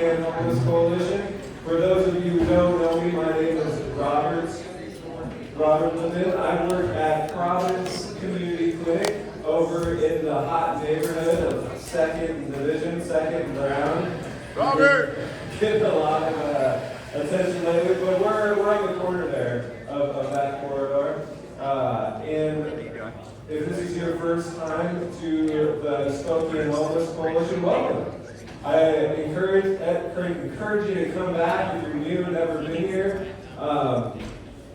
And Homeless Coalition. For those of you who don't know me, my name is Robert Levin. I work at Providence Community Clinic over in the hot neighborhood of 2nd Division, 2nd and Brown. Robert! Getting a lot of attention lately, but we're on the corner there of that corridor. And if this is your first time to the Spokane Homeless Coalition, welcome. I encourage you to come back if you're new and never been here. I'm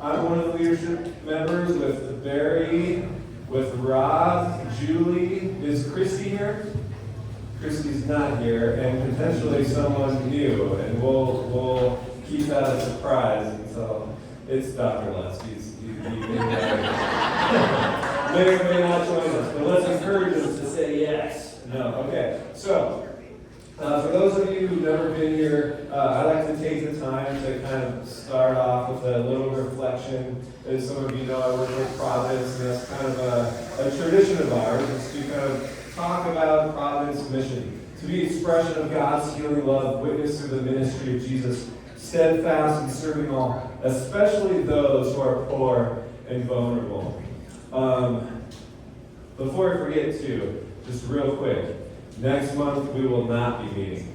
one of the leadership members with Barry, with Rob, Julie. Is Christy here? Christy's not here, and potentially someone new, and we'll keep that a surprise until it's Dr. Les. He may or may not join us, but let's encourage us to say yes. No, okay. So. For those of you who've never been here, I'd like to take the time to kind of start off with a little reflection. As some of you know, I work with Providence, and that's kind of a tradition of ours, is to kind of talk about Providence mission, to be expression of God's healing love, witness through the ministry of Jesus, steadfast in serving all, especially those who are poor and vulnerable. Before I forget to, just real quick, next month we will not be meeting.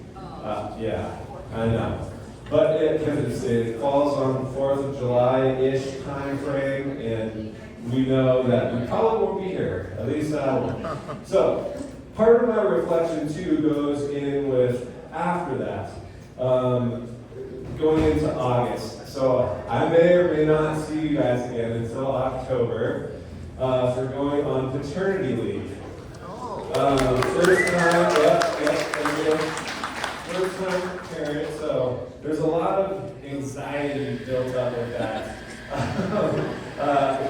Yeah, I know. But it falls on 4th of July-ish time frame, and we know that we probably won't be here. At least I won't. So, part of my reflection too goes in with after that, going into August. So I may or may not see you guys again until October for going on paternity leave. First time, first time parent, so there's a lot of anxiety built up with that. I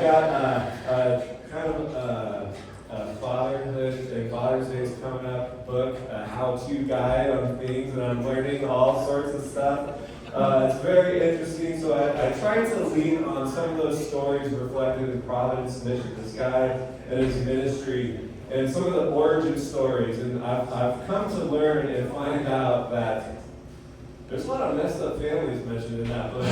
got kind of fatherhood and Father's Day is coming up, book, a how-to guide on things, and I'm learning all sorts of stuff. It's very interesting, so I tried to lean on some of those stories reflected in Providence Mission, this guy and his ministry, and some of the origin stories, and I've come to learn and find out that there's a lot of messed up families mentioned in that book.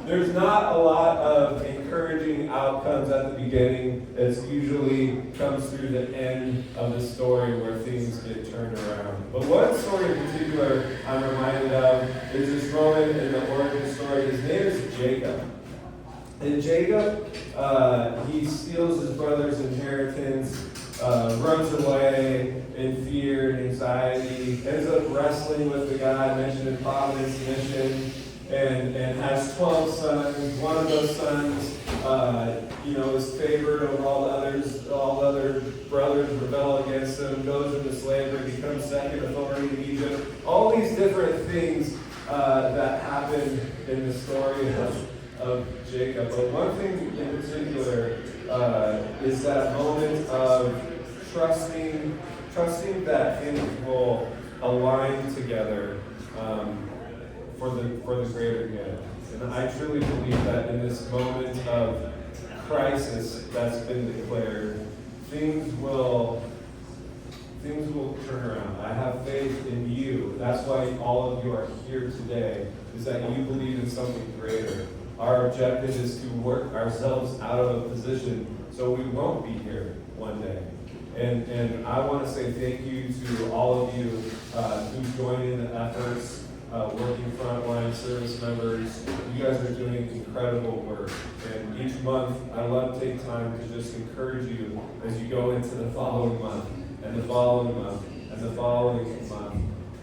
There's not a lot of encouraging outcomes at the beginning. It usually comes through the end of the story where things get turned around. But one story in particular I'm reminded of is this moment in the origin story. His name is Jacob. And Jacob, he steals his brother's inheritance, runs away in fear and anxiety, ends up wrestling with the guy mentioned in Providence Mission, and has 12 sons. One of those sons, is favored over all the others. All the other brothers rebel against him, goes into slavery, becomes second authority in Egypt. All these different things that happen in the story of Jacob. But one thing in particular is that moment of trusting that things will align together for the greater good. And I truly believe that in this moment of crisis that's been declared, things will turn around. I have faith in you. That's why all of you are here today, is that you believe in something greater. Our objective is to work ourselves out of a position so we won't be here one day. And I want to say thank you to all of you who joined in the efforts, working frontline service members. You guys are doing incredible work. And each month, I love to take time to just encourage you as you go into the following month, and the following month, and the following month,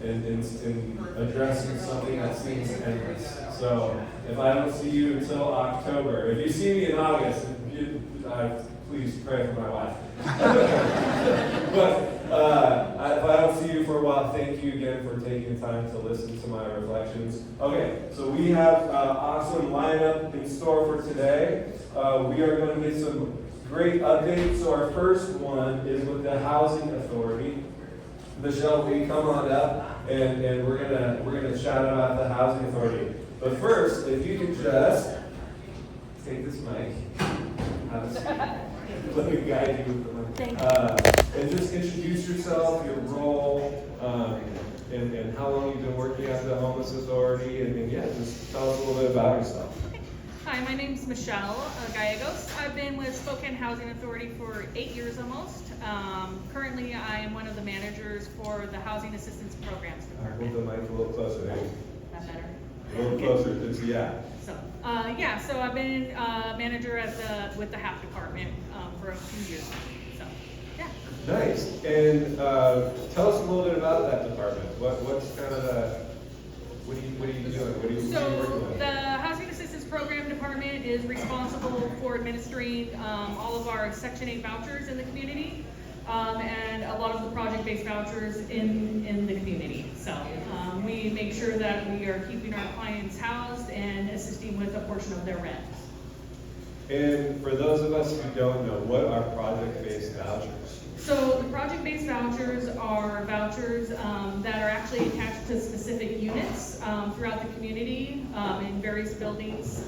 in addressing something that seems endless. So if I don't see you until October, if you see me in August, please pray for my wife. But if I don't see you for a while, thank you again for taking time to listen to my reflections. Okay, so we have an awesome lineup in store for today. We are going to get some great updates. So our first one is with the Housing Authority. Michelle, will you come on up and we're gonna chat about the Housing Authority. But first, if you could just take this mic, have a seat. Let me guide you with the mic. And just introduce yourself, your role, and how long you've been working at the Homeless Authority, and yeah, just tell us a little bit about yourself. Okay. Hi, my name's Michelle Gallegos. I've been with Spokane Housing Authority for 8 years almost. Currently, I am one of the managers for the Housing Assistance Programs Hold the Department. mic a little closer there. That better? A little closer, just, yeah. So I've been manager with the HAP department for a few years. So, yeah. Nice. And tell us a little bit about that department. What's kind of what are you doing? What are you working So with? the Housing Assistance Program Department is responsible for administering all of our Section 8 vouchers in the community, and a lot of the project-based vouchers in the community. So we make sure that we are keeping our clients housed and assisting with a portion of their rent. And for those of us who don't know, what are project-based vouchers? So the project-based vouchers are vouchers that are actually attached to specific units throughout the community in various buildings.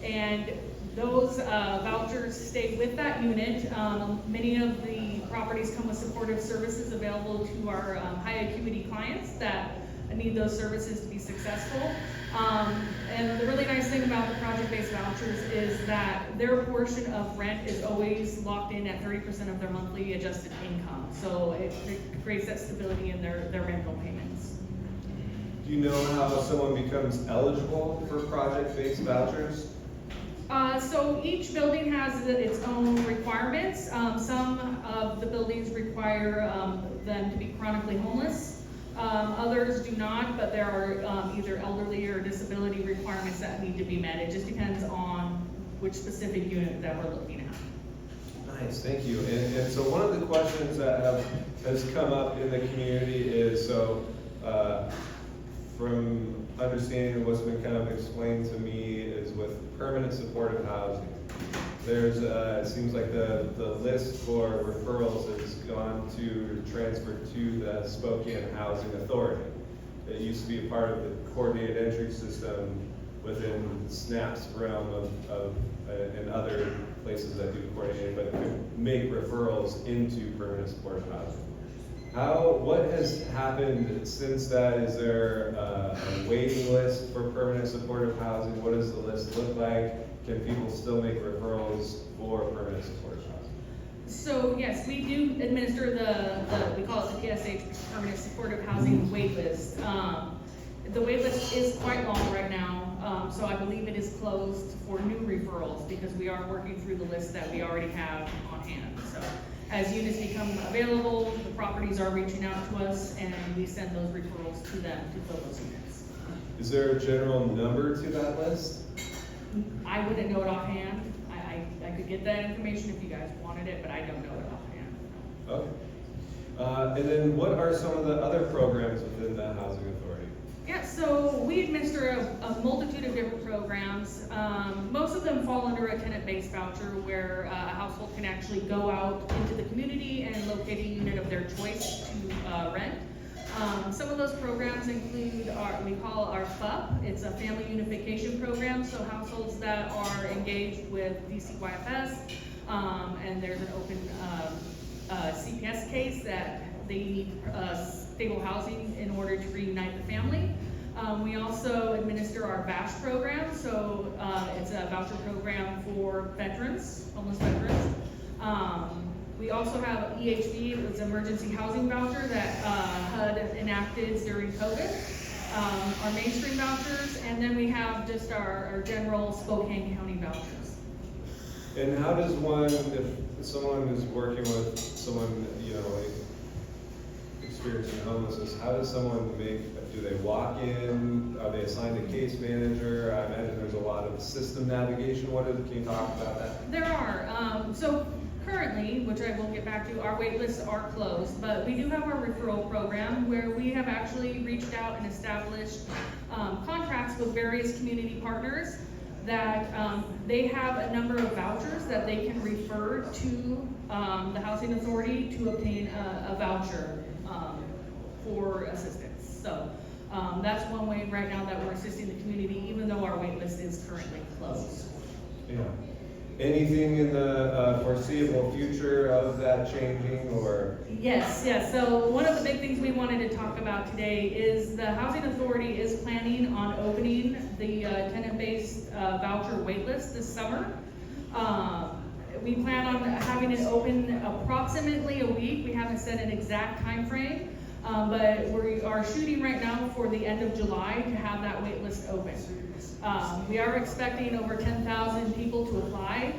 And those vouchers stay with that unit. Many of the properties come with supportive services available to our high acuity clients that need those services to be successful. And the really nice thing about the project-based vouchers is that their portion of rent is always locked in at 30% of their monthly adjusted income. So it creates that stability in their rental payments. Do you know how someone becomes eligible for project-based vouchers? So each building has its own requirements. Some of the buildings require them to be chronically homeless. Others do not, but there are either elderly or disability requirements that need to be met. It just depends on which specific unit that we're looking at. Nice, thank you. And so one of the questions that has come up in the community is, so from understanding what's been kind of explained to me is with permanent supportive housing, there's, it seems like the list for referrals has gone to transfer to the Spokane Housing Authority. It used to be a part of the coordinated entry system within SNAP's realm of and other places that do coordinated, but could make referrals into permanent supportive housing. What has happened since that? Is there a waiting list for permanent supportive housing? What does the list look like? Can people still make referrals for permanent supportive housing? So yes, we do administer we call it the PSH, Permanent Supportive Housing Wait List. The wait list is quite long right now, so I believe it is closed for new referrals because we are working through the list that we already have on hand. So as units become available, the properties are reaching out to us and we send those referrals to them to fill those units. Is there a general number to that list? I wouldn't know it offhand. I could get that information if you guys wanted it, but I don't know it offhand. Okay. And then what are some of the other programs within the Housing Authority? Yeah, so we administer a multitude of different programs. Most of them fall under a tenant-based voucher where a household can actually go out into the community and locate a unit of their choice to rent. Some of those programs include we call our FUP. It's a family unification program, so households that are engaged with DCYFS, and there's an open CPS case that they need stable housing in order to reunite the family. We also administer our BASH program, so it's a voucher program for veterans, homeless veterans. We also have EHV, it was emergency housing voucher that HUD enacted during COVID. Our mainstream vouchers, and then we have just our general Spokane County vouchers. And how does one, if someone is working with someone, experiencing homelessness, how does someone do they walk in? Are they assigned a case manager? I imagine there's a lot of system navigation. Can you talk about that? There are. So currently, which I will get back to, our wait lists are closed, but we do have our referral program where we have actually reached out and established contracts with various community partners that they have a number of vouchers that they can refer to the Housing Authority to obtain a voucher for assistance. So that's one way right now that we're assisting the community, even though our wait list is currently closed. Yeah. Anything in the foreseeable future of that changing, or? Yes, yes. So one of the big things we wanted to talk about today is the Housing Authority is planning on opening the tenant-based voucher waitlist this summer. We plan on having it open approximately a week. We haven't set an exact time frame, but we are shooting right now for the end of July to have that waitlist open. We are expecting over 10,000 people to apply.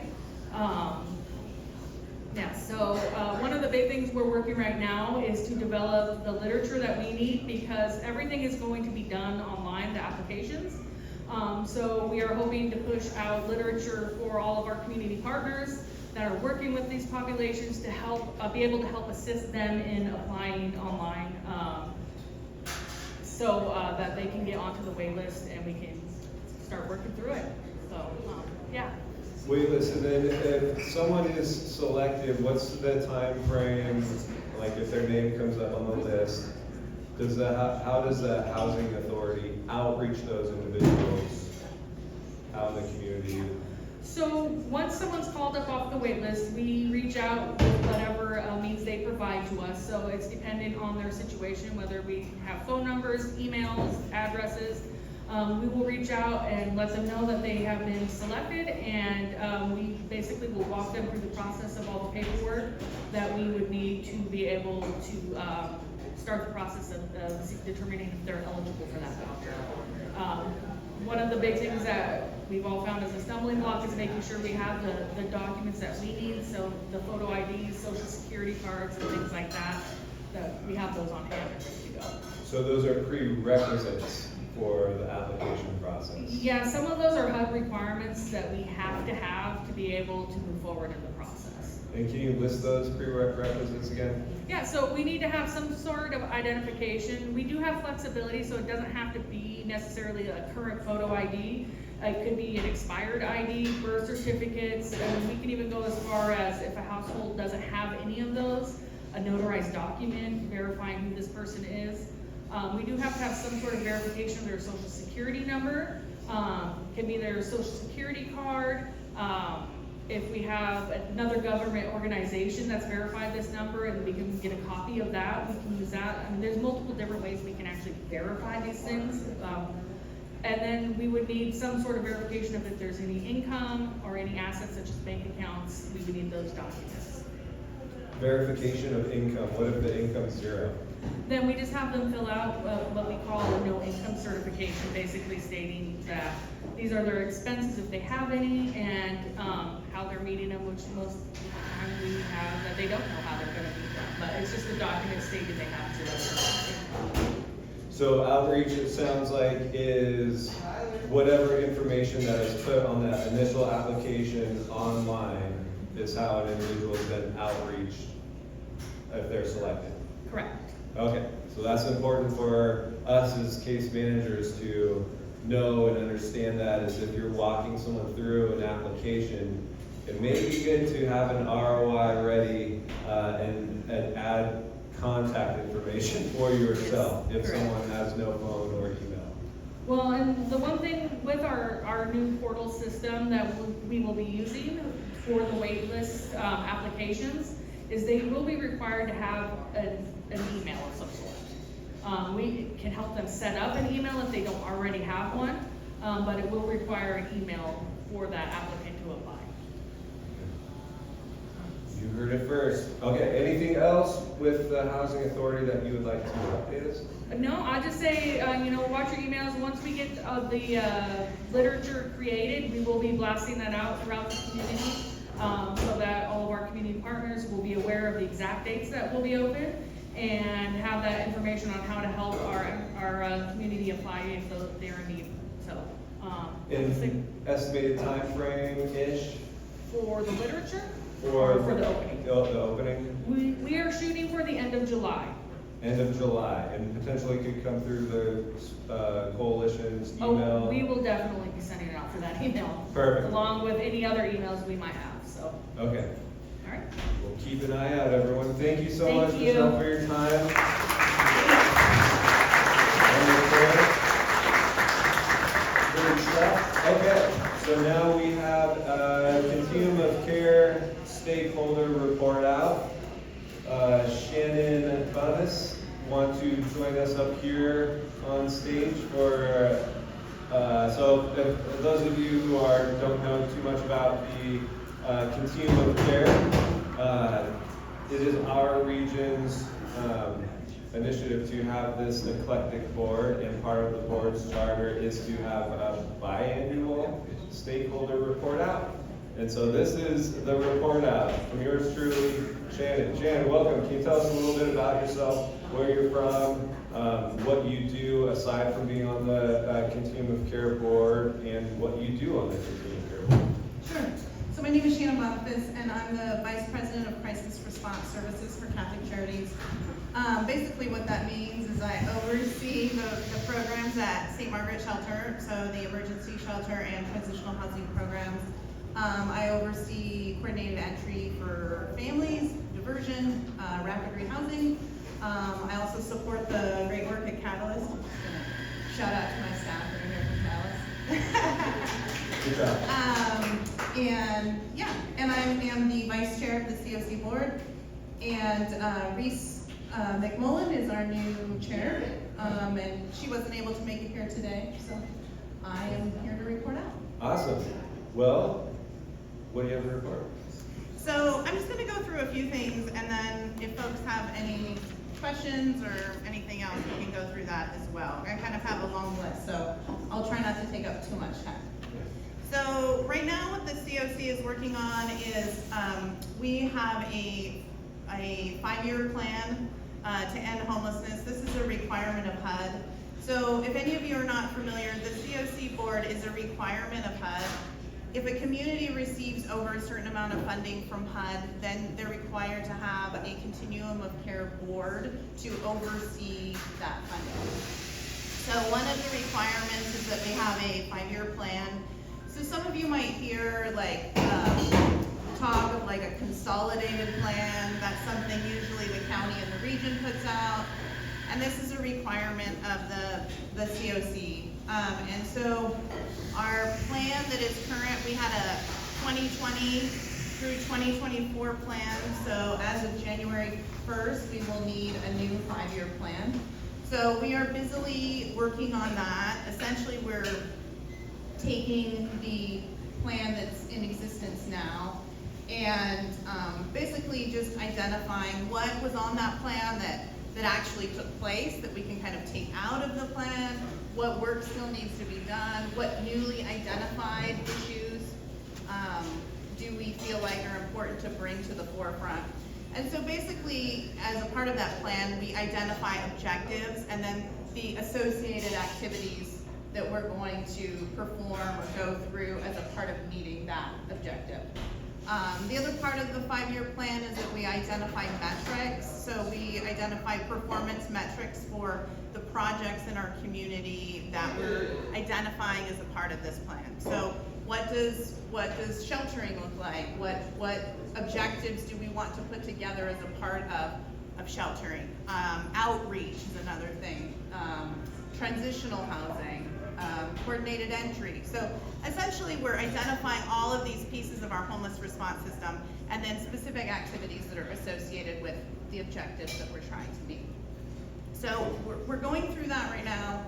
Yeah, so one of the big things we're working right now is to develop the literature that we need, because everything is going to be done online, the applications. So we are hoping to push out literature for all of our community partners that are working with these populations to help be able to help assist them in applying online, so that they can get onto the wait list and we can start working through it. So yeah. Waitlist, and then if someone is selected, what's the time frame? Like if their name comes up on the list, how does the Housing Authority outreach those individuals out in the community? So once someone's called up off the wait list, we reach out with whatever means they provide to us. So it's dependent on their situation, whether we have phone numbers, emails, addresses. We will reach out and let them know that they have been selected, and we basically will walk them through the process of all the paperwork that we would need to be able to start the process of determining if they're eligible for that voucher. One of the big things that we've all found as a stumbling block is making sure we have the documents that we need, so the photo IDs, social security cards, and things like that, that we have those on hand and ready to go. So those are prerequisites for the application process? Yeah, some of those are HUD requirements that we have to be able to move forward in the process. And can you list those prerequisites again? Yeah, so we need to have some sort of identification. We do have flexibility, so it doesn't have to be necessarily a current photo ID. It could be an expired ID, birth certificates, and we can even go as far as, if a household doesn't have any of those, a notarized document verifying who this person is. We do have to have some sort of verification of their social security number. Can be their social security card. If we have another government organization that's verified this number and we can get a copy of that, we can use that. I mean, there's multiple different ways we can actually verify these things. And then we would need some sort of verification of if there's any income or any assets such as bank accounts. We would need those documents. Verification of income. What if the income's zero? Then we just have them fill out what we call a no income certification, basically stating that these are their expenses if they have any, and how they're meeting them, which most of the time we have that they don't know how they're gonna meet them, but it's just a document stating they have to. So outreach, it sounds like, is whatever information that is put on that initial application online is how an individual is then outreached if they're selected. Correct. Okay, so that's important for us as case managers to know and understand that, as if you're walking someone through an application, it may be good to have an ROI ready and add contact information for yourself if Correct. someone has no phone or email. Well, and the one thing with our new portal system that we will be using for the waitlist applications is they will be required to have an email of some sort. We can help them set up an email if they don't already have one, but it will require an email for that applicant to apply. You heard it first. Okay, anything else with the Housing Authority that you would like to update us? No, I just say, watch your emails. Once we get the literature created, we will be blasting that out throughout the community, so that all of our community partners will be aware of the exact dates that will be open and have that information on how to help our community apply if they're in need. So, In estimated time frame-ish? for the literature Or or for the opening? The opening? We are shooting for the end of July. End of July, and potentially could come through the coalition's email? Oh, we will definitely be sending it out for that email. Perfect. Along with any other emails we might have, so, Okay, all right. we'll keep an eye out, everyone. Thank you so Thank much, you. Michelle, for your time. Good stuff. Okay, so now we have continuing stakeholder report out. Shannon Bunnis want to join us up here on stage for, so if those of you who don't know too much about the continuum of care, it is our region's initiative to have this eclectic board, and part of the board's charter is to have a biannual stakeholder report out. And so this is the report out from yours truly, Shannon. Shannon, welcome. Can you tell us a little bit about yourself, where you're from, what you do aside from being on the Continuum of Care board, and what you do on the Continuum of Care board? Sure. So my name is Shannon Boniface, and I'm the Vice President of Crisis Response Services for Catholic Charities. Basically what that means is I oversee the programs at St. Margaret Shelter, so the emergency shelter and transitional housing programs. I oversee coordinated entry for families, diversion, rapid rehousing. I also support the great work at Catalyst. Shout out to my staff that are here from Catalyst. Good job. And I am the vice chair of the COC board. And Reese McMullen is our new chair. And she wasn't able to make it here today, so I am here to report out. Awesome. Well, what do you have to report? So I'm just going to go through a few things, and then if folks have any questions or anything else, we can go through that as well. I kind of have a long list, so I'll try not to take up too much time. So right now what the COC is working on is we have a 5-year plan to end homelessness. This is a requirement of HUD. So if any of you are not familiar, the COC board is a requirement of HUD. If a community receives over a certain amount of funding from HUD, then they're required to have a continuum of care board to oversee that funding. So one of the requirements is that we have a 5-year plan. So some of you might hear like talk of like a consolidated plan. That's something usually the county and the region puts out. And this is a requirement of the COC. And so our plan that is current, we had a 2020 through 2024 plan. So as of January 1st, we will need a new 5-year plan. So we are busily working on that. Essentially, we're taking the plan that's in existence now and basically just identifying what was on that plan that actually took place, that we can kind of take out of the plan, what work still needs to be done, what newly identified issues do we feel like are important to bring to the forefront. And so basically, as a part of that plan, we identify objectives and then the associated activities that we're going to perform or go through as a part of meeting that objective. The other part of the 5-year plan is that we identify metrics. So we identify performance metrics for the projects in our community that we're identifying as a part of this plan. So what does sheltering look like? What objectives do we want to put together as a part of sheltering? Outreach is another thing. Transitional housing. Coordinated entry. So essentially we're identifying all of these pieces of our homeless response system and then specific activities that are associated with the objectives that we're trying to meet. So we're going through that right now,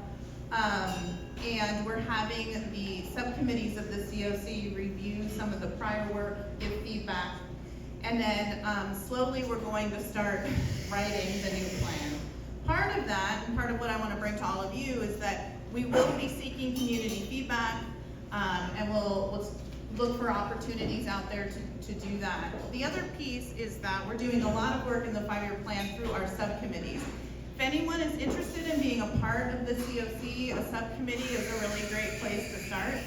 and we're having the subcommittees of the COC review some of the prior work, give feedback, and then slowly we're going to start writing the new plan. Part of that, and part of what I want to bring to all of you, is that we will be seeking community feedback, and we'll look for opportunities out there to do that. The other piece is that we're doing a lot of work in the 5-year plan through our subcommittees. If anyone is interested in being a part of the COC, a subcommittee is a really great place to start.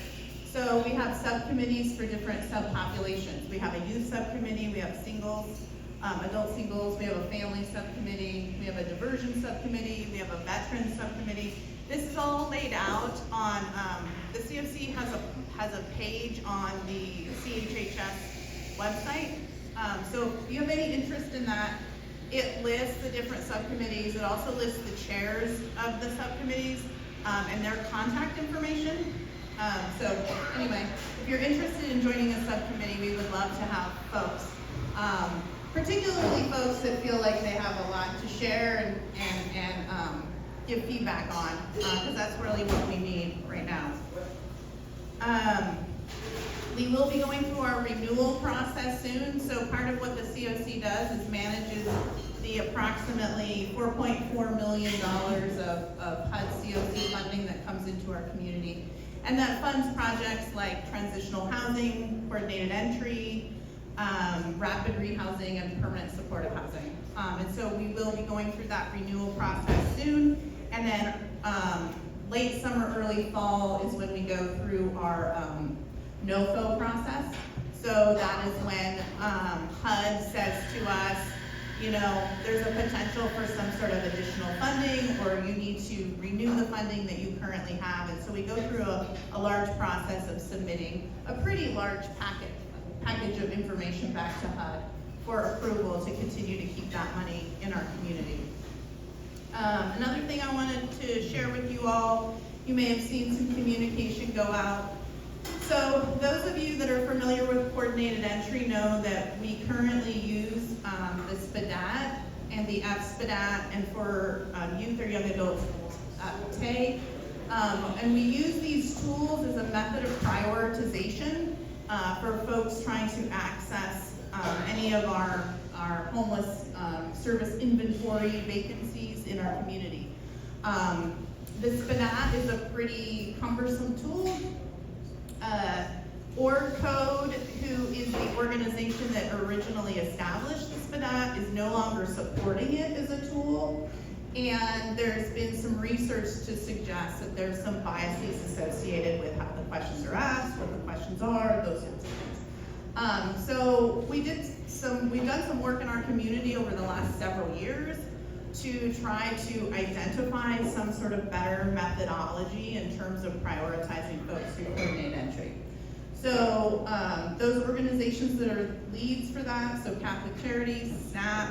So we have subcommittees for different subpopulations. We have a youth subcommittee, we have singles, adult singles, we have a family subcommittee, we have a diversion subcommittee, we have a veteran subcommittee. This is all laid out on, the COC has a page on the CHHS website. So if you have any interest in that, it lists the different subcommittees. It also lists the chairs of the subcommittees and their contact information. So anyway, if you're interested in joining a subcommittee, we would love to have folks. Particularly folks that feel like they have a lot to share and give feedback on, because that's really what we need right now. We will be going through our renewal process soon, so part of what the COC does is manages the approximately $4.4 million of HUD COC funding that comes into our community. And that funds projects like transitional housing, coordinated entry, rapid rehousing, and permanent supportive housing. And so we will be going through that renewal process soon. And then late summer, early fall is when we go through our NOFO process. So that is when HUD says to us, you know, there's a potential for some sort of additional funding, or you need to renew the funding that you currently have. And so we go through a large process of submitting a pretty large package of information back to HUD for approval to continue to keep that money in our community. Another thing I wanted to share with you all, you may have seen some communication go out. So those of you that are familiar with coordinated entry know that we currently use the SPDAT and the FSPDAT, and for youth or young adults, TAY. And we use these tools as a method of prioritization for folks trying to access any of our homeless service inventory vacancies in our community. The SPDAT is a pretty cumbersome tool. OrgCode, who is the organization that originally established the SPDAT, is no longer supporting it as a tool. And there's been some research to suggest that there's some biases associated with how the questions are asked, what the questions are, those sorts of things. So we've done some work in our community over the last several years to try to identify some sort of better methodology in terms of prioritizing folks through coordinated entry. So those organizations that are leads for that, so Catholic Charities, SNAP,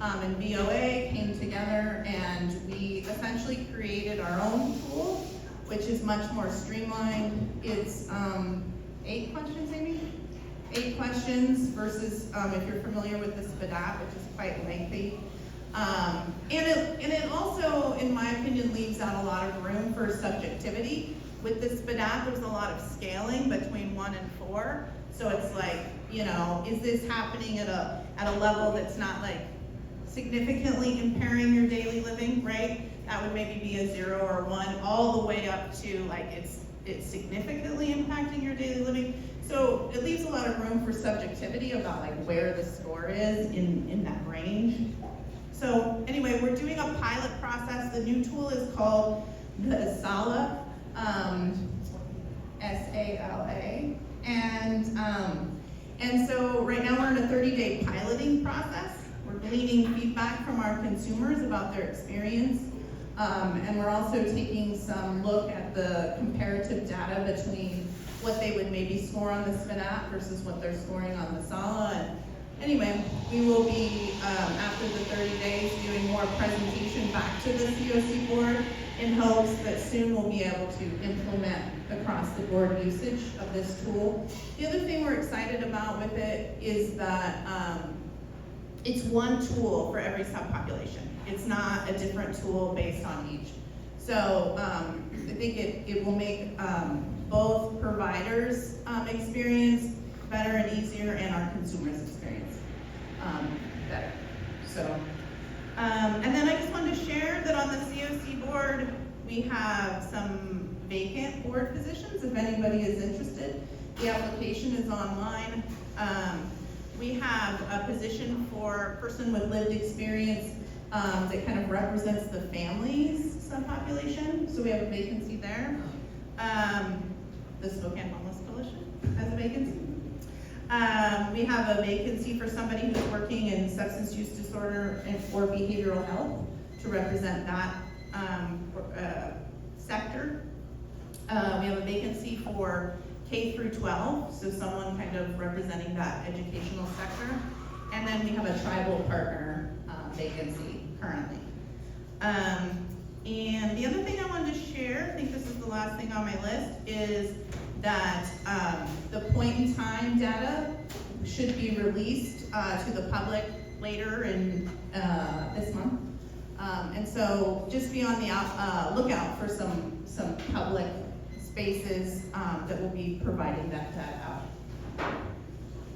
and VOA came together, and we essentially created our own tool, which is much more streamlined. It's 8 questions, Amy? 8 questions versus, if you're familiar with the SPDAT, which is quite lengthy. And it also, in my opinion, leaves out a lot of room for subjectivity. With the SPDAT, there's a lot of scaling between 1 and 4. So it's like, you know, is this happening at a level that's not like significantly impairing your daily living, right? That would maybe be a 0 or 1, all the way up to like it's significantly impacting your daily living. So it leaves a lot of room for subjectivity about like where the score is in that range. So anyway, we're doing a pilot process. The new tool is called the SALA, S-A-L-A. And so right now we're in a 30-day piloting process. We're gleaning feedback from our consumers about their experience. And we're also taking some look at the comparative data between what they would maybe score on the SPDAT versus what they're scoring on the SALA. And anyway, we will be, after the 30 days, doing more presentation back to the COC board in hopes that soon we'll be able to implement across the board usage of this tool. The other thing we're excited about with it is that it's one tool for every subpopulation. It's not a different tool based on each. So I think it will make both providers' experience better and easier, and our consumers' experience better. So, and then I just wanted to share that on the COC board, we have some vacant board positions, if anybody is interested. The application is online. We have a position for a person with lived experience that kind of represents the families subpopulation, so we have a vacancy there. The Spokane Homeless Coalition has a vacancy. We have a vacancy for somebody who's working in substance use disorder and or behavioral health to represent that sector. We have a vacancy for K through 12, so someone kind of representing that educational sector. And then we have a tribal partner vacancy currently. And the other thing I wanted to share, I think this is the last thing on my list, is that the point in time data should be released to the public later in this month. And so just be on the lookout for some public spaces that will be providing that out.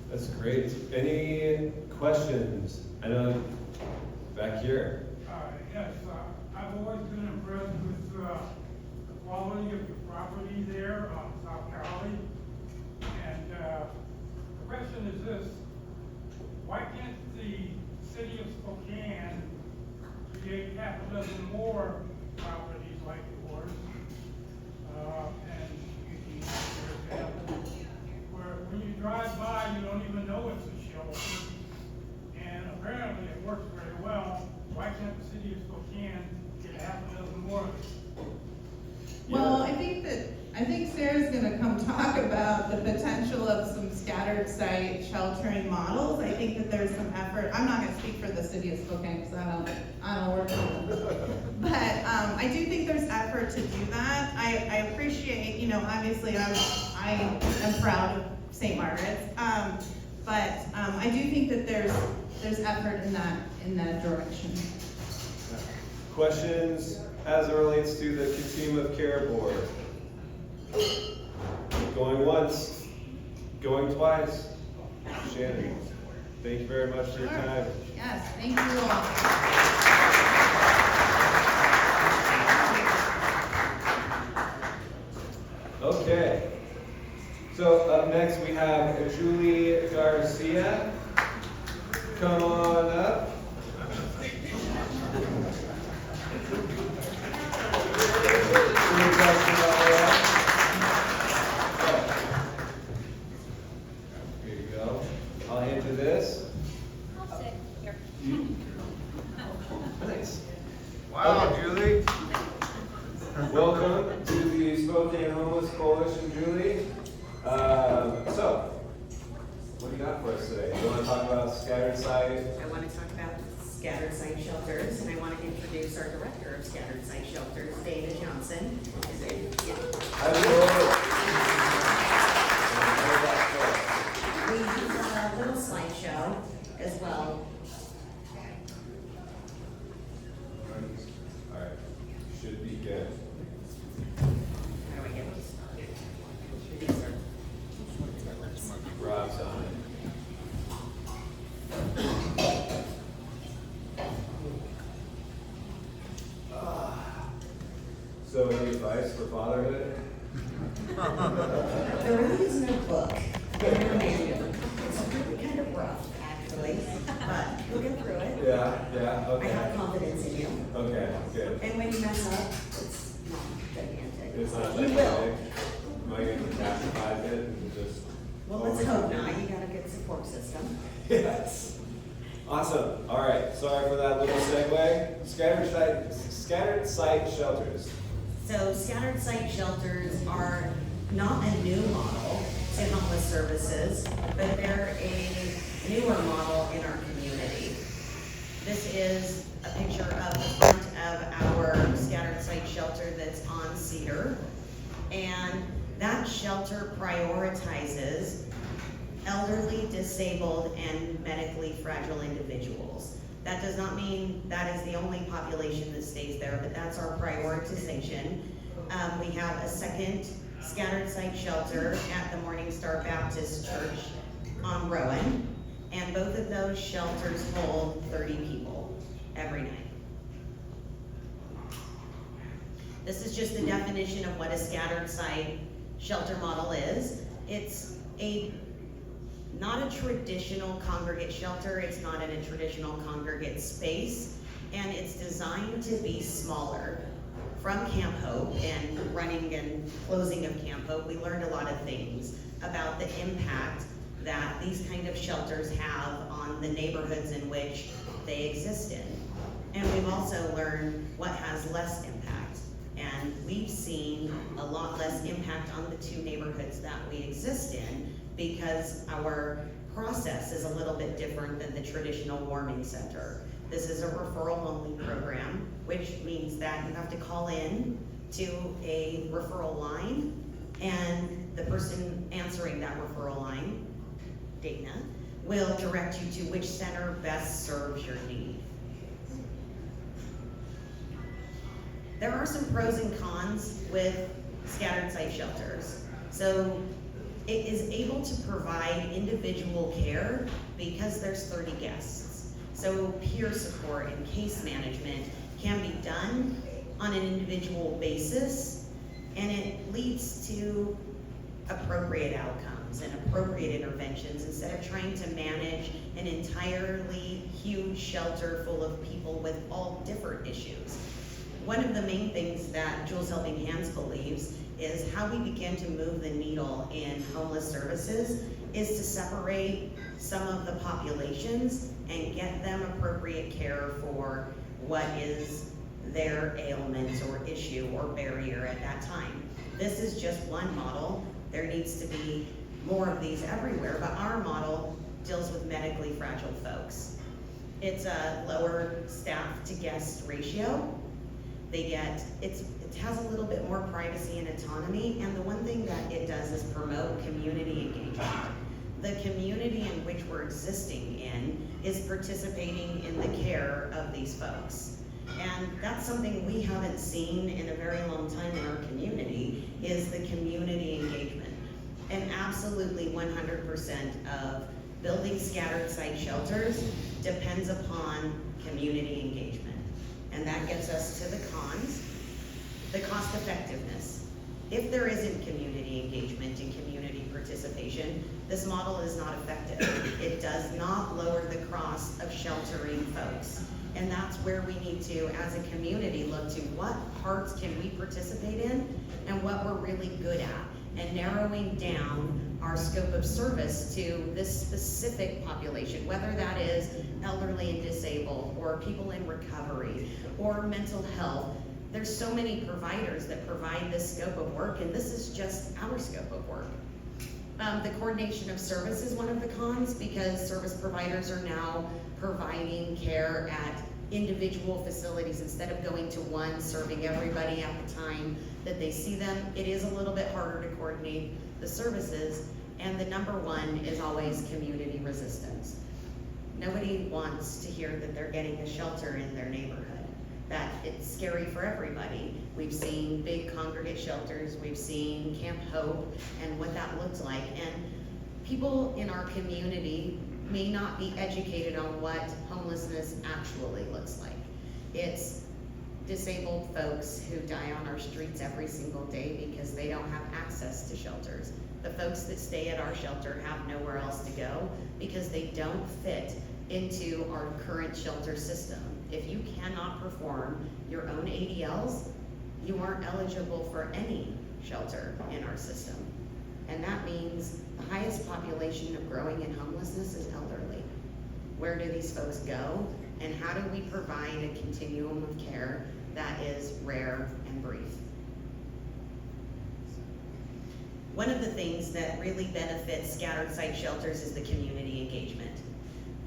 That's great. Any questions? I know back here. Yes, I've always been impressed with the quality of the property there on South Cali. And the question is this: why can't the city of Spokane create half a dozen more properties like yours? And for example, where when you drive by, you don't even know it's a shelter. And apparently it works very well. Why can't the city of Spokane get half a dozen more? Well, I think Sarah's gonna come talk about the potential of some scattered site sheltering models. I think that there's some effort. I'm not gonna speak for the city of Spokane because I don't work with them. But I do think there's effort to do that. I appreciate, obviously I am proud of St. Margaret's. But I do think that there's effort in that direction. Questions as it relates to the Continuum of Care Board? Going once, going twice. Shannon, thank you very much for your time. Yes, thank you all. Okay. So up next we have Julie Garcia. Come on up. Any questions about that? Here you go. I'll hand you this. I'll sit here. Nice. Wow, Julie. Welcome to the Spokane Homeless Coalition, Julie. So, what do you got for us today? You want to talk about scattered site? I want to talk about scattered site shelters, and I want to introduce our director of scattered site shelters, Dana Johnson. I will. We have a little slideshow as well. All right, should be good. How do I get this? These are- Rob's on it. So, any advice for fatherhood? There really is no book, no manual. It's really kind of rough, actually, but we'll get through it. Yeah, I have okay. confidence in you. Okay, good. And when you mess up, it's not gigantic. It's not You that will. big. Am I going to catastrophize it and just? Well, let's hope not. You got a good support system. Yes. Awesome. All right. Sorry for that little segue. Scattered site shelters. So scattered site shelters are not a new model to homeless services, but they're a newer model in our community. This is a picture of the front of our scattered site shelter that's on Cedar. And that shelter prioritizes elderly, disabled, and medically fragile individuals. That does not mean that is the only population that stays there, but that's our prioritization. We have a second scattered site shelter at the Morning Star Baptist Church on Rowan, and both of those shelters hold 30 people every night. This is just the definition of what a scattered site shelter model is. It's not a traditional congregate shelter, it's not in a traditional congregate space, and it's designed to be smaller. From Camp Hope and running and closing of Camp Hope, we learned a lot of things about the impact that these kind of shelters have on the neighborhoods in which they exist in. And we've also learned what has less impact. And we've seen a lot less impact on the two neighborhoods that we exist in because our process is a little bit different than the traditional warming center. This is a referral-only program, which means that you have to call in to a referral line, and the person answering that referral line, Dana, will direct you to which center best serves your need. There are some pros and cons with scattered site shelters. So it is able to provide individual care because there's 30 guests. So peer support and case management can be done on an individual basis, and it leads to appropriate outcomes and appropriate interventions instead of trying to manage an entirely huge shelter full of people with all different issues. One of the main things that Jules Helping Hands believes is how we begin to move the needle in homeless services is to separate some of the populations and get them appropriate care for what is their ailment or issue or barrier at that time. This is just one model. There needs to be more of these everywhere, but our model deals with medically fragile folks. It's a lower staff to guest ratio. It has a little bit more privacy and autonomy, and the one thing that it does is promote community engagement. The community in which we're existing in is participating in the care of these folks. And that's something we haven't seen in a very long time in our community, is the community engagement. And absolutely 100% of building scattered site shelters depends upon community engagement. And that gets us to the cons. The cost effectiveness. If there isn't community engagement and community participation, this model is not effective. It does not lower the cost of sheltering folks. And that's where we need to, as a community, look to what parts can we participate in and what we're really good at, and narrowing down our scope of service to this specific population, whether that is elderly and disabled, or people in recovery, or mental health. There's so many providers that provide this scope of work, and this is just our scope of work. The coordination of service is one of the cons, because service providers are now providing care at individual facilities instead of going to one, serving everybody at the time that they see them. It is a little bit harder to coordinate the services, and the number one is always community resistance. Nobody wants to hear that they're getting a shelter in their neighborhood, that it's scary for everybody. We've seen big congregate shelters, we've seen Camp Hope and what that looks like, and people in our community may not be educated on what homelessness actually looks like. It's disabled folks who die on our streets every single day because they don't have access to shelters. The folks that stay at our shelter have nowhere else to go because they don't fit into our current shelter system. If you cannot perform your own ADLs, you aren't eligible for any shelter in our system. And that means the highest population of growing in homelessness is elderly. Where do these folks go? And how do we provide a continuum of care that is rare and brief? One of the things that really benefits scattered site shelters is the community engagement.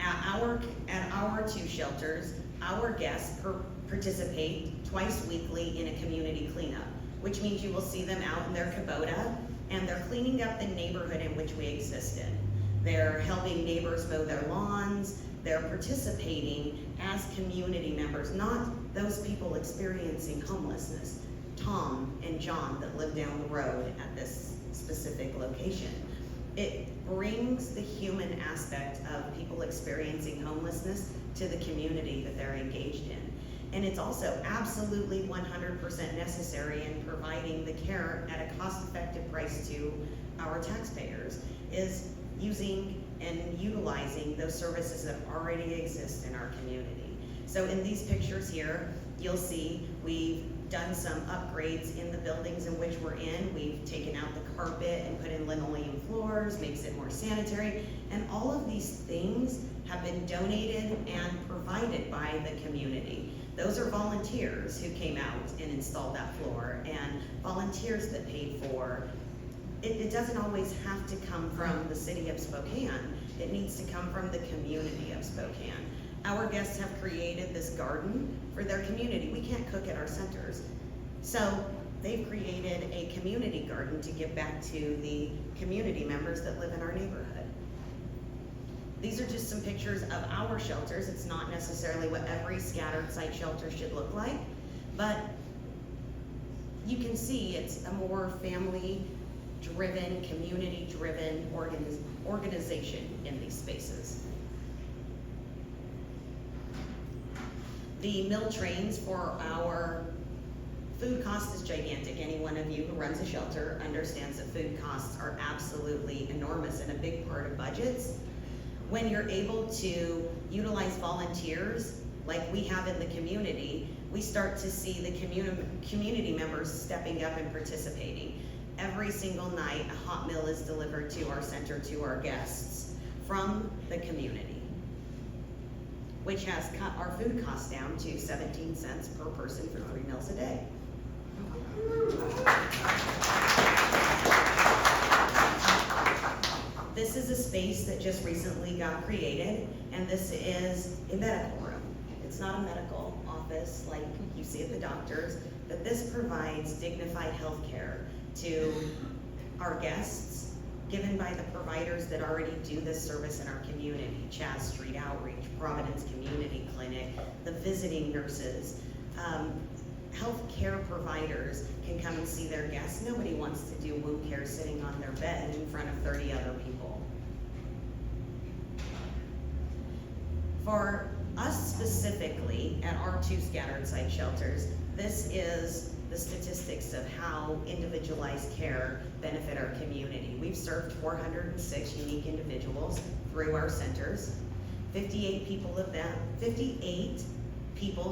At our two shelters, our guests participate twice weekly in a community cleanup, which means you will see them out in their Kubota, and they're cleaning up the neighborhood in which we exist in. They're helping neighbors mow their lawns. They're participating as community members, not those people experiencing homelessness, Tom and John that live down the road at this specific location. It brings the human aspect of people experiencing homelessness to the community that they're engaged in. And it's also absolutely 100% necessary in providing the care at a cost-effective price to our taxpayers, is using and utilizing those services that already exist in our community. So in these pictures here, you'll see we've done some upgrades in the buildings in which we're in. We've taken out the carpet and put in linoleum floors, makes it more sanitary. And all of these things have been donated and provided by the community. Those are volunteers who came out and installed that floor, and volunteers that paid for. It doesn't always have to come from the city of Spokane. It needs to come from the community of Spokane. Our guests have created this garden for their community. We can't cook at our centers. So they've created a community garden to give back to the community members that live in our neighborhood. These are just some pictures of our shelters. It's not necessarily what every scattered site shelter should look like, but you can see it's a more family-driven, community-driven organization in these spaces. The mill trains for our food cost is gigantic. Any one of you who runs a shelter understands that food costs are absolutely enormous and a big part of budgets. When you're able to utilize volunteers like we have in the community, we start to see the community members stepping up and participating. Every single night, a hot meal is delivered to our center, to our guests from the community, which has cut our food costs down to 17 cents per person for 3 meals a day. This is a space that just recently got created, and this is a medical room. It's not a medical office like you see at the doctors, but this provides dignified health care to our guests, given by the providers that already do this service in our community. Chaz Street Outreach, Providence Community Clinic, the visiting nurses, health care providers can come and see their guests. Nobody wants to do wound care sitting on their bed in front of 30 other people. For us specifically, at our 2 scattered site shelters, this is the statistics of how individualized care benefit our community. We've served 406 unique individuals through our centers. 58 people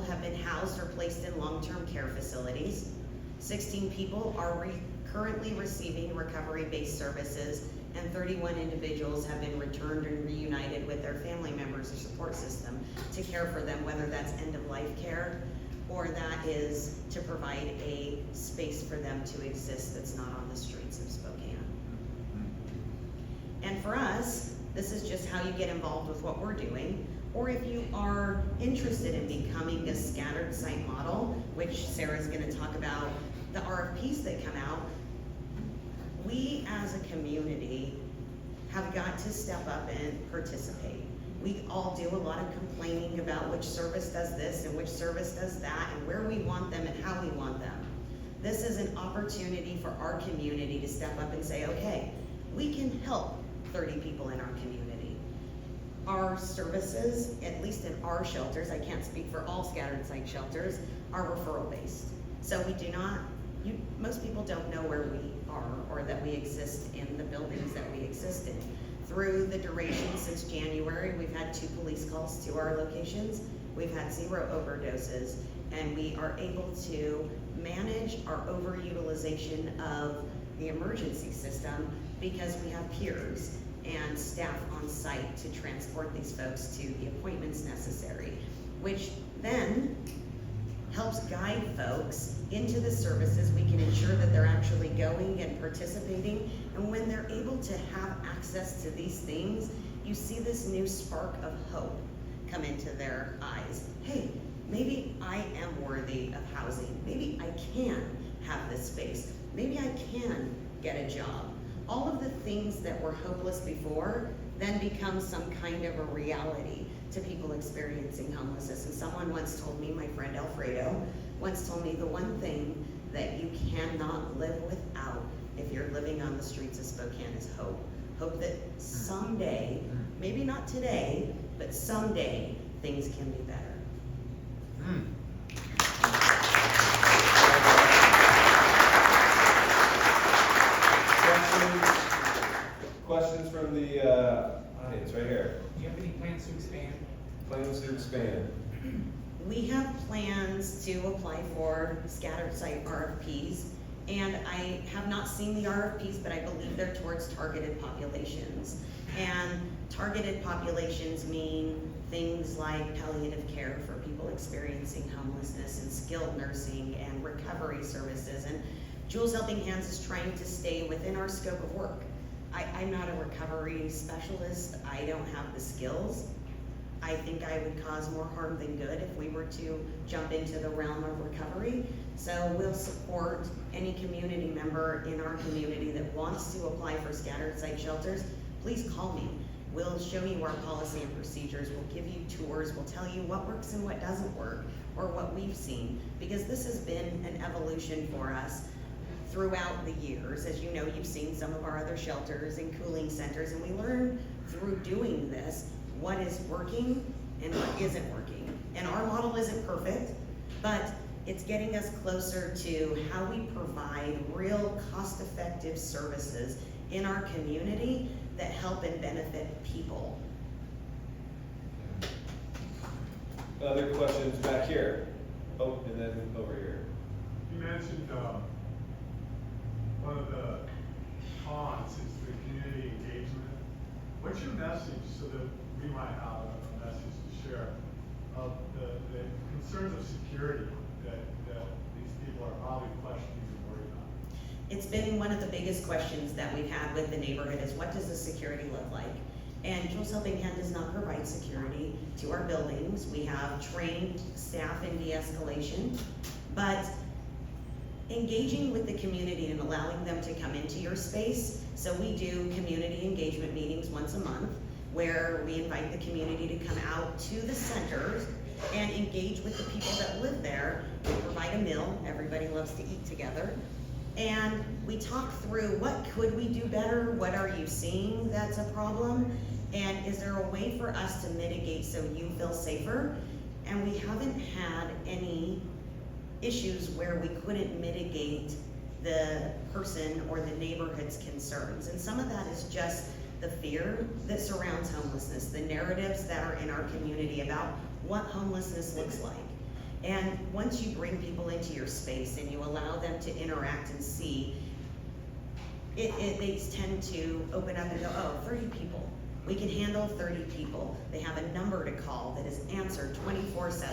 have been housed or placed in long-term care facilities. 16 people are currently receiving recovery-based services, and 31 individuals have been returned and reunited with their family members or support system to care for them, whether that's end-of-life care or that is to provide a space for them to exist that's not on the streets of Spokane. And for us, this is just how you get involved with what we're doing. Or if you are interested in becoming a scattered site model, which Sarah's gonna talk about, the RFPs that come out, we as a community have got to step up and participate. We all do a lot of complaining about which service does this and which service does that and where we want them and how we want them. This is an opportunity for our community to step up and say, okay, we can help 30 people in our community. Our services, at least in our shelters, I can't speak for all scattered site shelters, are referral based. So we do not, most people don't know where we are or that we exist in the buildings that we exist in. Through the duration since January, we've had 2 police calls to our locations. We've had 0 overdoses, and we are able to manage our overutilization of the emergency system because we have peers and staff on site to transport these folks to the appointments necessary, which then helps guide folks into the services. We can ensure that they're actually going and participating, and when they're able to have access to these things, you see this new spark of hope come into their eyes. Hey, maybe I am worthy of housing. Maybe I can have this space. Maybe I can get a job. All of the things that were hopeless before then become some kind of a reality to people experiencing homelessness. And someone once told me, my friend Alfredo, once told me the one thing that you cannot live without if you're living on the streets of Spokane is hope. Hope that someday, maybe not today, but someday things can be better. Questions from the audience right here? Do you have any plans to expand? Plans to expand? We have plans to apply for scattered site RFPs, and I have not seen the RFPs, but I believe they're towards targeted populations. And targeted populations mean things like palliative care for people experiencing homelessness and skilled nursing and recovery services. And Jules Helping Hands is trying to stay within our scope of work. I'm not a recovery specialist. I don't have the skills. I think I would cause more harm than good if we were to jump into the realm of recovery. So we'll support any community member in our community that wants to apply for scattered site shelters. Please call me. We'll show you our policy and procedures, we'll give you tours, we'll tell you what works and what doesn't work, or what we've seen, because this has been an evolution for us throughout the years. As you know, you've seen some of our other shelters and cooling centers, and we learn through doing this what is working and what isn't working. And our model isn't perfect, but it's getting us closer to how we provide real cost-effective services in our community that help and benefit people. Other questions back here? Oh, and then over here. You mentioned, one of the cons is the community engagement. What's your message so that we might have a message to share of the concerns of security that these people are probably questioning and worried about? It's been one of the biggest questions that we've had with the neighborhood is what does the security look like? And Jules Helping Hand does not provide security to our buildings. We have trained staff in de-escalation, but engaging with the community and allowing them to come into your space. So we do community engagement meetings once a month where we invite the community to come out to the centers and engage with the people that live there. We provide a meal, everybody loves to eat together. And we talk through what could we do better, what are you seeing that's a problem, and is there a way for us to mitigate so you feel safer? And we haven't had any issues where we couldn't mitigate the person or the neighborhood's concerns. And some of that is just the fear that surrounds homelessness, the narratives that are in our community about what homelessness looks like. And once you bring people into your space and you allow them to interact and see, they tend to open up and go, oh, 30 people. We can handle 30 people. They have a number to call that is answered 24/7.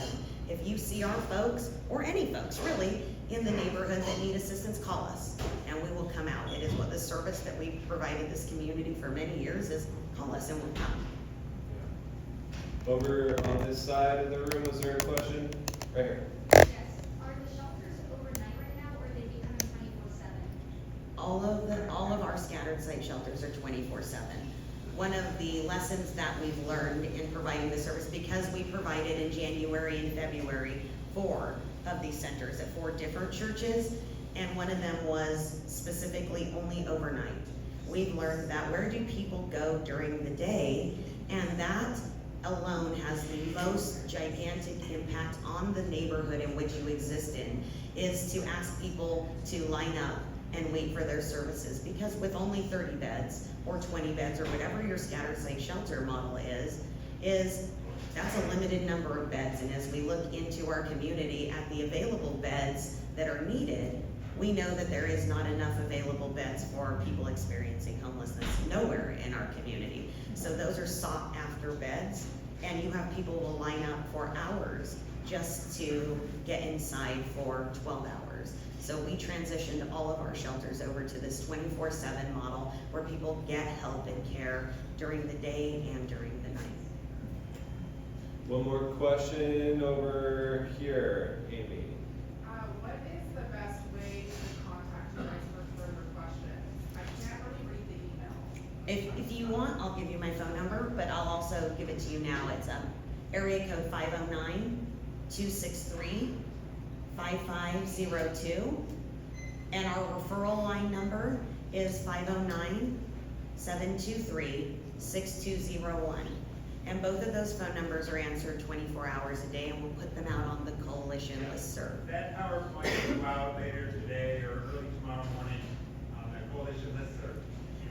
If you see our folks, or any folks really, in the neighborhood that need assistance, call us and we will come out. It is what the service that we've provided this community for many years is, call us and we'll come. Over on this side of the room, was there a question? Right here. Yes. Are the shelters overnight right now, or are they becoming 24/7? All of our scattered site shelters are 24/7. One of the lessons that we've learned in providing the service, because we provided in January and February 4 of these centers at 4 different churches, and one of them was specifically only overnight. We've learned that where do people go during the day, and that alone has the most gigantic impact on the neighborhood in which you exist in, is to ask people to line up and wait for their services. Because with only 30 beds or 20 beds or whatever your scattered site shelter model is that's a limited number of beds. And as we look into our community at the available beds that are needed, we know that there is not enough available beds for people experiencing homelessness nowhere in our community. So those are sought after beds, and you have people will line up for hours just to get inside for 12 hours. So we transitioned all of our shelters over to this 24/7 model where people get help and care during the day and during the night. One more question over here, Amy. What is the best way to contact you guys for further questions? I can't really read the email. If you want, I'll give you my phone number, but I'll also give it to you now. It's area code 509-263-5502. And our referral line number is 509-723-6201. And both of those phone numbers are answered 24 hours a day, and we'll put them out on the coalition listserv. That PowerPoint will go out later today or early tomorrow morning on the coalition listserv.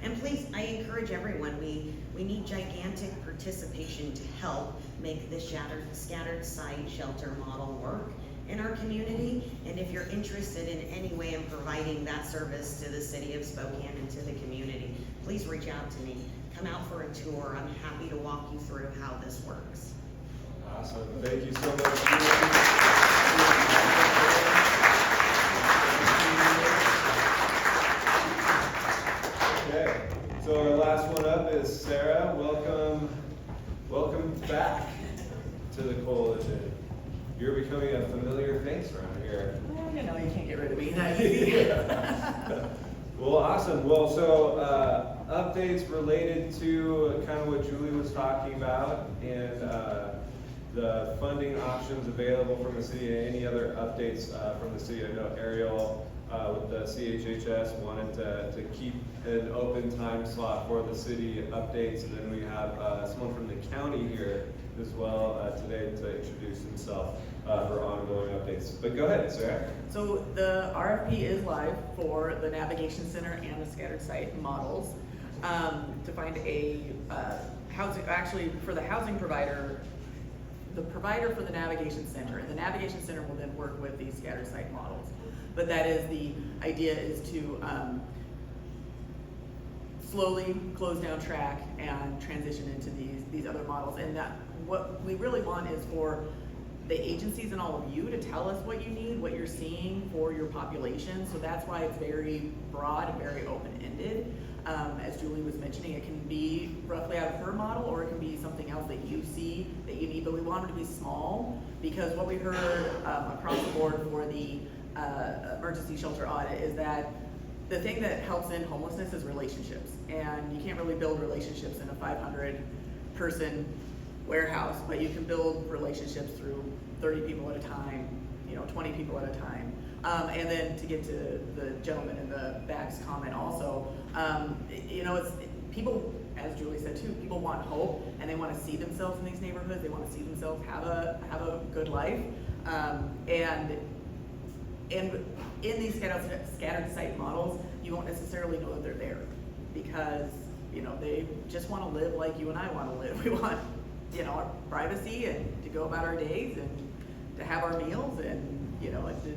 And please, I encourage everyone, we need gigantic participation to help make the scattered site shelter model work in our community. And if you're interested in any way in providing that service to the city of Spokane and to the community, please reach out to me. Come out for a tour. I'm happy to walk you through how this works. Awesome. Thank you so much. Okay, so our last one up is Sarah. Welcome back to the coalition. You're becoming a familiar face around here. Well, you know, you can't get rid of me. Well, awesome. Well, so updates related to kind of what Julie was talking about and the funding options available from the city, any other updates from the city. I know Ariel with the CHHS wanted to keep an open time slot for the city updates, and then we have someone from the county here as well today to introduce himself for ongoing updates. But go ahead, Sarah. So the RFP is live for the navigation center and the scattered site models to find a housing, actually for the housing provider, the provider for the navigation center, and the navigation center will then work with these scattered site models. But that is the idea, is to slowly close down track and transition into these other models. And that what we really want is for the agencies and all of you to tell us what you need, what you're seeing for your population. So that's why it's very broad and very open-ended. As Julie was mentioning, it can be roughly out of her model, or it can be something else that you see that you need, but we want it to be small, because what we heard across the board for the emergency shelter audit is that the thing that helps in homelessness is relationships, and you can't really build relationships in a 500-person warehouse, but you can build relationships through 30 people at a time, 20 people at a time. And then to get to the gentleman in the back's comment also, it's people, as Julie said too, people want hope, and they want to see themselves in these neighborhoods. They want to see themselves have a good life, and in these scattered site models, you won't necessarily know that they're there, because they just want to live like you and I want to live. We want our privacy and to go about our days and to have our meals and and to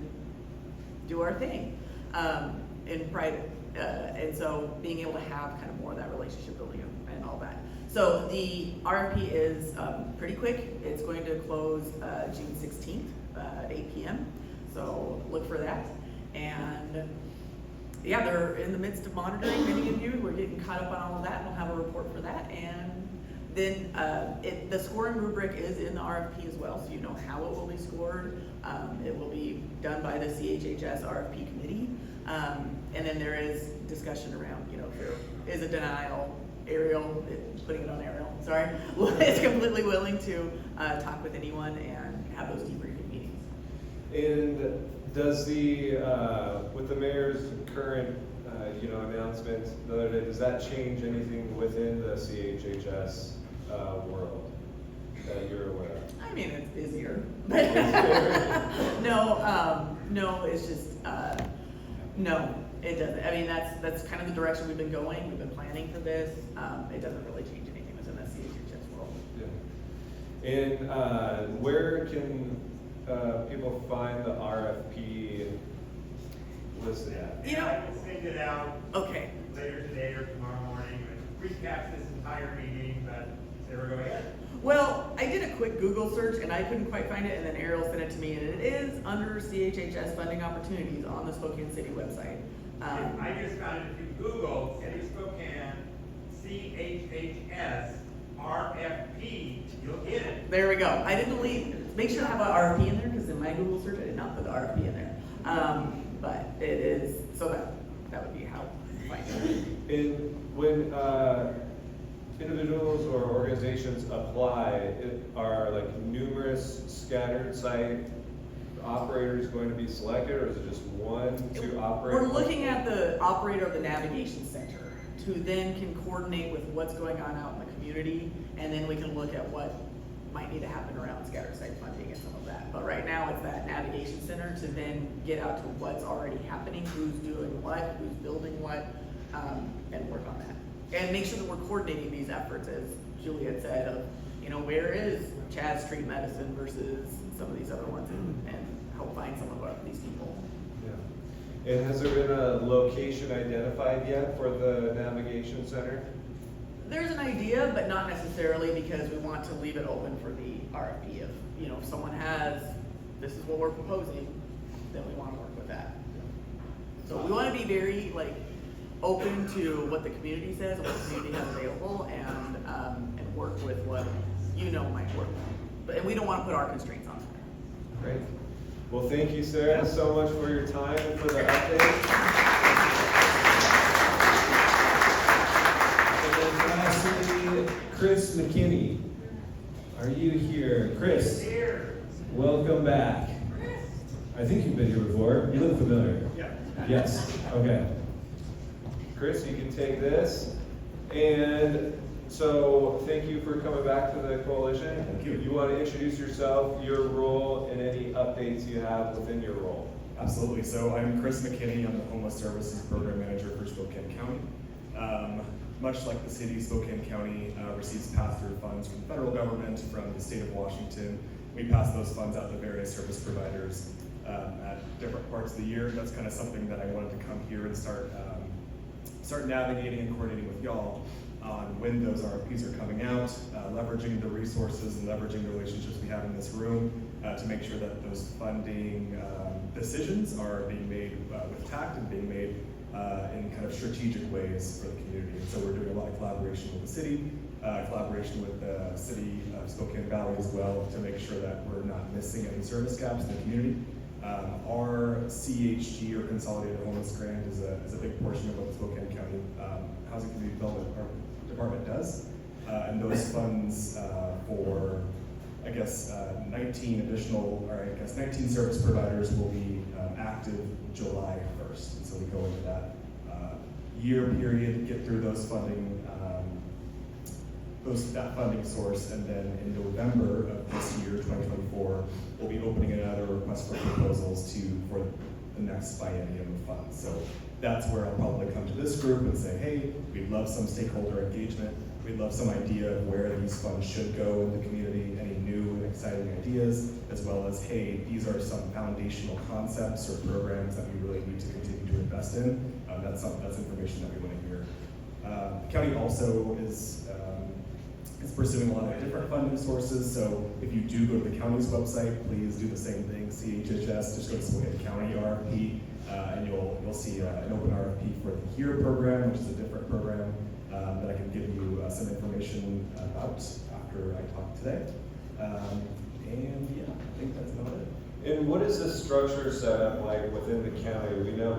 do our thing in private. And so being able to have kind of more of that relationship building and all that. So the RFP is pretty quick. It's going to close June 16th at 8 p.m. So look for that. And yeah, they're in the midst of monitoring many of you. We're getting caught up on all of that, and we'll have a report for that. And then the scoring rubric is in the RFP as well, so you know how it will be scored. It will be done by the CHHS RFP committee. And then there is discussion around, if there is a denial, Ariel, putting it on Ariel, sorry, is completely willing to talk with anyone and have those debriefing meetings. And does with the mayor's current, announcement the other day, does that change anything within the CHHS world that you're aware of? I mean, it's busier. No, it's just, no, it doesn't. I mean, that's kind of the direction we've been going. We've been planning for this. It doesn't really change anything within the CHHS world. Yeah. And where can people find the RFP listed at? I will send it out Okay. later today or tomorrow morning. It recaps this entire meeting, but Sarah, go ahead. Well, I did a quick Google search and I couldn't quite find it, and then Ariel sent it to me, and it is under CHHS funding opportunities on the Spokane City website. I just found it. If you Google City of Spokane, CHHS, RFP, you'll get it. There we go. I didn't make sure to have an RFP in there, because in my Google search I did not put the RFP in there. But it is, so that would be how you find it. And when individuals or organizations apply, are like numerous scattered site operators going to be selected, or is it just one to operate? We're looking at the operator of the navigation center, who then can coordinate with what's going on out in the community, and then we can look at what might need to happen around scattered site funding and some of that. But right now it's that navigation center to then get out to what's already happening, who's doing what, who's building what, and work on that. And make sure that we're coordinating these efforts, as Julie had said, of, where is Chaz Street Medicine versus some of these other ones, and help find some of these people. Yeah. And has there been a location identified yet for the navigation center? There's an idea, but not necessarily, because we want to leave it open for the RFP. If someone has, this is what we're proposing, then we want to work with that. So we want to be very open to what the community says and what the community has available, and work with what might work. And we don't want to put our constraints on that. Great. Well, thank you, Sarah, so much for your time and for the update. Are you here? Chris? Here. Welcome back. I think you've been here before. You look familiar. Yeah. Yes, okay. Chris, you can take this. And so, thank you for coming back to the coalition. Thank you. You want to introduce yourself, your role, and any updates you have within your role? Absolutely. So I'm Chris McKinney. I'm the Homeless Services Program Manager for Spokane County. Much like the city, Spokane County receives pass-through funds from the federal government, from the state of Washington. We pass those funds out to various service providers at different parts of the year. That's kind of something that I wanted to come here and start navigating and coordinating with y'all on when those RFPs are coming out, leveraging the resources and leveraging the relationships we have in this room to make sure that those funding decisions are being made with tact and being made in kind of strategic ways for the community. And so we're doing a lot of collaboration with the city, collaboration with the city of Spokane Valley as well to make sure that we're not missing any service gaps in the community. Our CHG, or Consolidated Homeless Grant, is a big portion of what the Spokane County Housing Community Development Department does. And those funds for, 19 service providers will be active July 1st. And so we go into that year period, get through those funding, that funding source, and then in November of this year, 2024, we'll be opening another request for proposals for the next biennium of funds. So that's where I'll probably come to this group and say, hey, we'd love some stakeholder engagement. We'd love some idea of where these funds should go in the community, any new and exciting ideas, as well as, hey, these are some foundational concepts or programs that we really need to continue to invest in. That's information that we want to hear. The county also is pursuing a lot of different funding sources. So if you do go to the county's website, please do the same thing. CHHS, just go to Spokane County RFP, and you'll see an open RFP for the HERE program, which is a different program that I can give you some information about after I talk today. And yeah, I think that's about it. And what is the structure set up like within the county? We know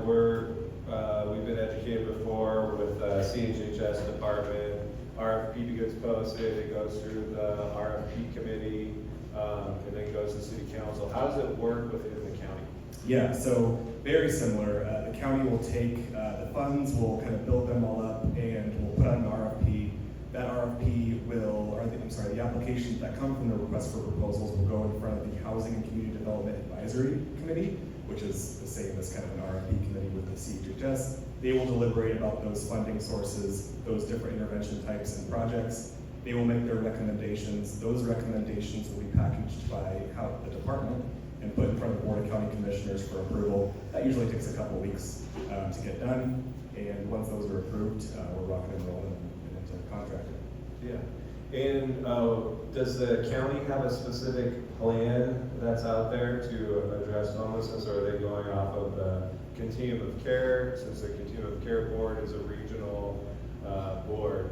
we've been educated before with CHHS department. RFP gets posted, it goes through the RFP committee, and then goes to city council. How does it work within the county? Yeah, so very similar. The county will take the funds, we'll kind of build them all up, and we'll put out an RFP. That RFP the applications that come from the request for proposals will go in front of the Housing and Community Development Advisory Committee, which is the same as kind of an RFP committee with the CHHS. They will deliberate about those funding sources, those different intervention types and projects. They will make their recommendations. Those recommendations will be packaged by the department and put in front of the Board of County Commissioners for approval. That usually takes a couple weeks to get done. And once those are approved, we're rocking and rolling and into contracting. Yeah. And does the county have a specific plan that's out there to address homelessness, or are they going off of the continuum of care? Since the continuum of care board is a regional board,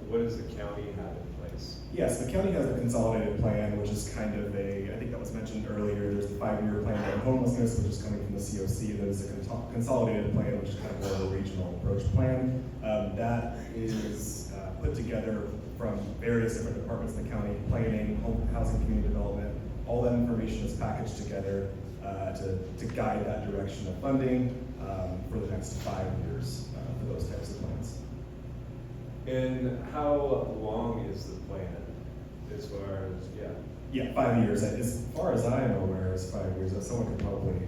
what does the county have in place? Yes, the county has a consolidated plan, which is kind of I think that was mentioned earlier, there's the 5-year plan on homelessness, which is coming from the COC, and there's a consolidated plan, which is kind of more of a regional approach plan. That is put together from various different departments in the county: planning, housing, community development. All that information is packaged together to guide that direction of funding for the next 5 years for those types of plans. And how long is the plan as far as, Yeah, 5 years. As far as I am aware, it's 5 years. Someone could probably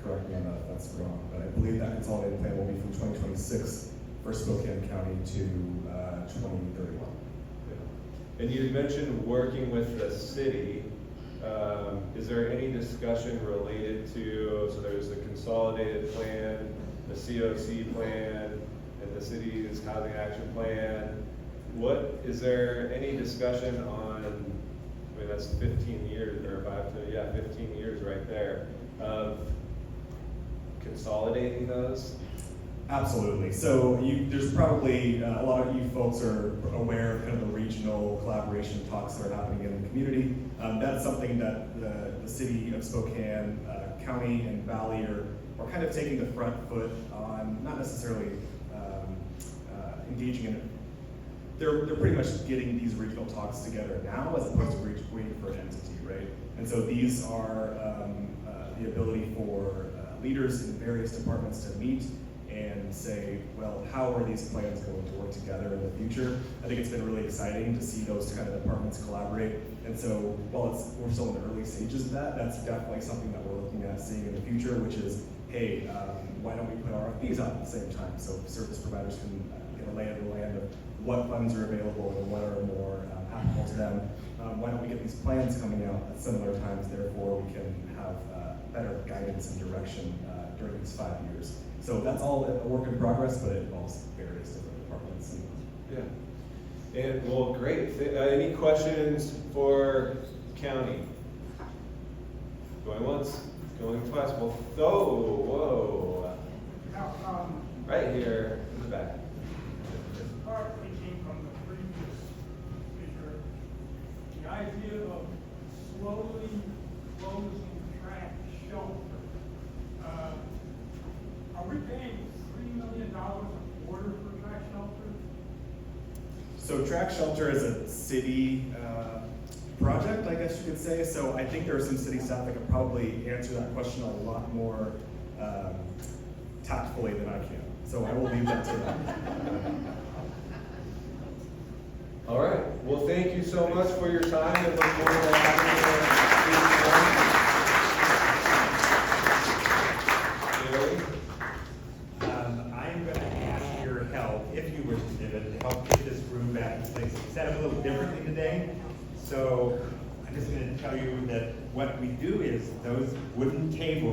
correct me on that if that's wrong, but I believe that consolidated plan will be from 2026 for Spokane County to 2031. And you mentioned working with the city. Is there any discussion related to, so there's the consolidated plan, the COC plan, and the city's housing action plan. Is there any discussion on, I mean, that's 15 years, or 15 years right there, of consolidating those? Absolutely. So there's probably a lot of you folks are aware of kind of the regional collaboration talks that are happening in the community. That's something that the city of Spokane, county, and Valley are kind of taking the front foot on, not necessarily engaging in they're pretty much getting these regional talks together now as opposed to waiting for an entity, right? And so these are the ability for leaders in various departments to meet and say, well, how are these plans going to work together in the future? I think it's been really exciting to see those kind of departments collaborate. And so while we're still in the early stages of that, that's definitely something that we're looking at seeing in the future, which is, hey, why don't we put RFPs out at the same time so service providers can get a lay of the land of what funds are available and what are more applicable to them. Why don't we get these plans coming out at similar times, therefore we can have better guidance and direction during these 5 years. So that's all a work in progress, but it involves various different departments. Yeah. And, well, great. Any questions for county? Going once, going twice. Well, whoa. Now, Right here in the back. this partly came from the previous speaker, the idea of slowly closing track shelter. Are we paying $3 million a quarter for track shelter? So Track Shelter is a city project, I guess you could say. So I think there are some city staff that could probably answer that question a lot more tactfully than I can. So I will leave that to them. All right. Well, thank you so much for your time and look forward to having you. I'm going to ask your help, if you were to give it, to help get this room back in place. It's set up a little differently today. So I'm just going to tell you that what we do is those wooden tables